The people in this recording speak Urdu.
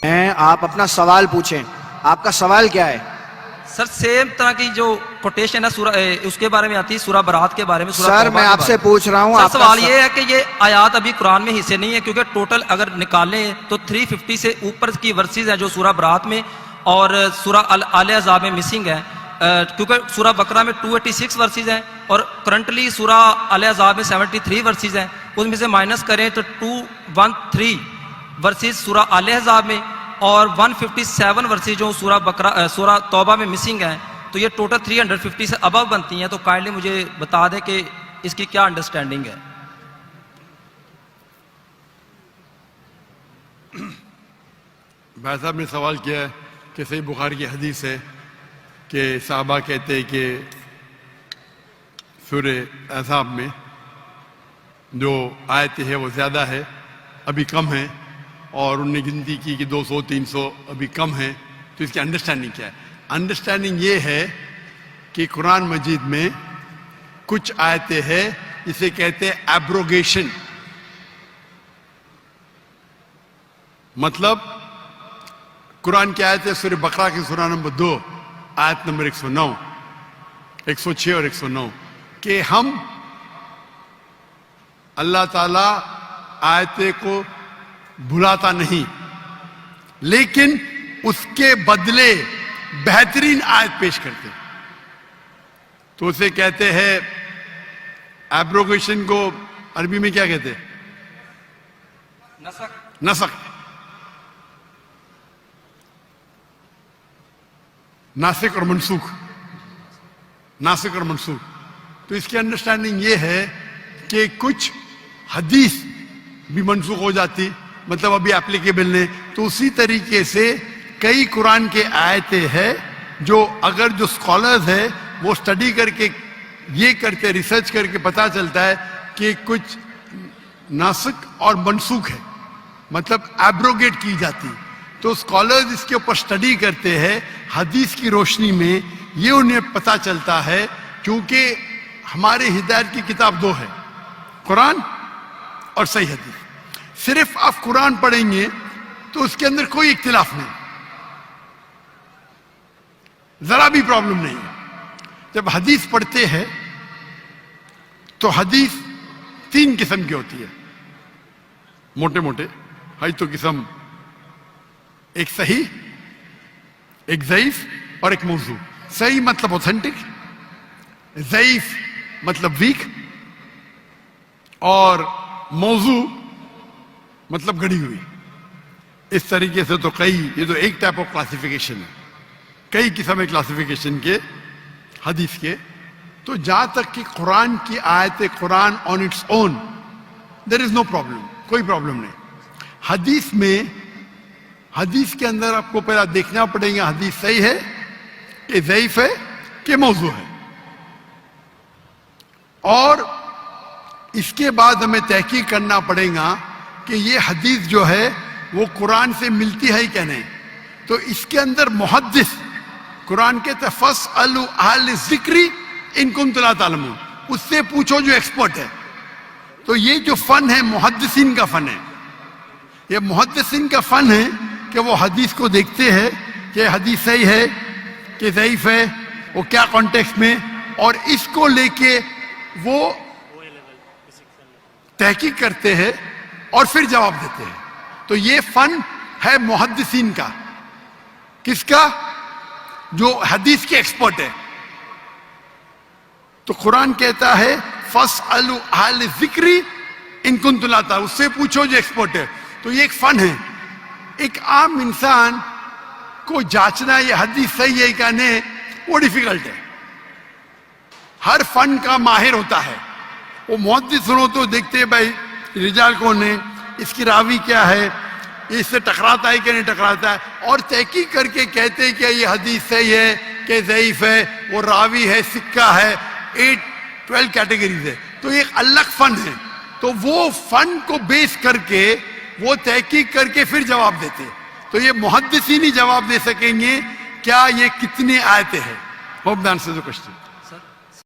آپ اپنا سوال پوچھیں. آپ کا سوال کیا ہے؟ سر سیم طرح کی جو کوٹیشن ہے سورہ اس کے بارے میں آتی ہے، سورہ برات کے بارے میں. سر میں آپ سے پوچھ رہا ہوں. سر سوال یہ ہے کہ یہ آیات ابھی قرآن میں حصے نہیں ہے، کیونکہ ٹوٹل اگر نکالیں تو 350 سے اوپر کی ورسز ہیں جو سورہ برات میں اور سورہ آل احزاب میں مسنگ ہے، کیونکہ سورہ بقرہ میں 286 ورسز ہیں اور کرنٹلی سورہ آل احزاب میں 73 ورسز ہیں. اس میں سے مائنس کریں تو 213 ورسز سورہ آل احزاب میں اور 157 ورسز جو سورہ بقرہ سورہ توبہ میں مسنگ ہیں، تو یہ ٹوٹل 350 سے ابو بنتی ہیں. تو کائنڈلی مجھے بتا دیں کہ اس کی کیا انڈرسٹینڈنگ ہے. بھائی صاحب نے سوال کیا ہے کہ صحیح بخاری کی حدیث ہے کہ صحابہ کہتے ہیں کہ سورہ احزاب میں جو آیتیں ہیں وہ زیادہ ہے، ابھی کم ہیں، اور انہوں نے گنتی کی کہ 200-300 ابھی کم ہیں. تو اس کی انڈرسٹینڈنگ کیا ہے؟ انڈرسٹینڈنگ یہ ہے کہ قرآن مجید میں کچھ آیتیں ہیں جسے کہتے ہیں ایبروگیشن. مطلب قرآن کی آیت ہے سورہ بقرہ کی سورہ نمبر 2 آیت نمبر 109 106 اور 109 کہ ہم اللہ تعالیٰ آیتیں کو بھلاتا نہیں، لیکن اس کے بدلے بہترین آیت پیش کرتے. تو اسے کہتے ہیں ایبروگیشن کو عربی میں کیا کہتے ہیں؟ نسخ. ناسخ اور منسوخ. ناسخ اور منسوخ. تو اس کی انڈرسٹینڈنگ یہ ہے کہ کچھ حدیث بھی منسوخ ہو جاتی، مطلب ابھی اپلیکیبل نہیں. تو اسی طریقے سے کئی قرآن کے آیتیں ہیں جو اگر جو اسکالرز ہیں وہ اسٹڈی کر کے یہ کرتے، ریسرچ کر کے پتہ چلتا ہے کہ کچھ ناسخ اور منسوخ ہے، مطلب ایبروگیٹ کی جاتی. تو اسکالرز اس کے اوپر اسٹڈی کرتے ہیں حدیث کی روشنی میں. یہ انہیں پتہ چلتا ہے کیونکہ ہمارے ہدایت کی کتاب 2 ہے، قرآن اور صحیح حدیث. صرف آپ قرآن پڑھیں گے تو اس کے اندر کوئی اختلاف نہیں، ذرا بھی پرابلم نہیں. جب حدیث پڑھتے ہیں تو حدیث 3 قسم کی ہوتی ہے موٹے موٹے. ہے تو قسم ایک صحیح، ایک ضعیف اور ایک موضوع. صحیح مطلب اوتھینٹک، ضعیف مطلب ویک، اور موضوع مطلب گڑی ہوئی. اس طریقے سے تو کئی، یہ تو ایک ٹائپ آف کلاسیفیکیشن ہے، کئی قسم ہے کلاسیفیکیشن کے حدیث کے. تو جہاں تک کہ قرآن کی آیت Quran on it's own there is no problem, کوئی پرابلم نہیں. حدیث میں، حدیث کے اندر آپ کو پہلا دیکھنا پڑے گا حدیث صحیح ہے کہ ضعیف ہے کہ موضوع ہے، اور اس کے بعد ہمیں تحقیق کرنا پڑے گا کہ یہ حدیث جو ہے وہ قرآن سے ملتی ہے کہ نہیں. تو اس کے اندر محدث، قرآن کے فَاسْأَلُوا أَهْلَ الذِّكْرِ إِن كُنتُمْ لَا تَعْلَمُونَ، اس سے پوچھو جو ایکسپرٹ ہے. تو یہ جو فن ہے محدثین کا فن ہے. یہ محدثین کا فن ہے کہ وہ حدیث کو دیکھتے ہیں کہ حدیث صحیح ہے کہ ضعیف ہے، وہ کیا کانٹیکسٹ میں، اور اس کو لے کے وہ تحقیق کرتے ہیں اور پھر جواب دیتے ہیں. تو یہ فن ہے محدثین کا. کس کا؟ جو حدیث کے ایکسپرٹ ہے. تو قرآن کہتا ہے فَاسْأَلُوا أَهْلَ الذِّكْرِ إِن كُنتُمْ لَا تَعْلَمُونَ، اس سے پوچھو جو ایکسپرٹ ہے. تو یہ ایک فن ہے. ایک عام انسان کو جانچنا یہ حدیث صحیح ہے کہ نہیں وہ ڈیفیکلٹ ہے. ہر فن کا ماہر ہوتا ہے. وہ محدث سنو تو دیکھتے ہیں بھائی رجال کون ہے، اس کی راوی کیا ہے، اس سے ٹکراتا ہے کہ نہیں ٹکراتا ہے، اور تحقیق کر کے کہتے ہیں کہ یہ حدیث صحیح ہے کہ ضعیف ہے، وہ راوی ہے، سکہ ہے، 12 کیٹیگریز ہے. تو ایک الگ فن ہے. تو وہ فن کو بیس کر کے وہ تحقیق کر کے پھر جواب دیتے. تو یہ محدثین ہی جواب دے سکیں گے کیا یہ کتنے آیتیں ہیں. ہوپ دان سے جو کوشچن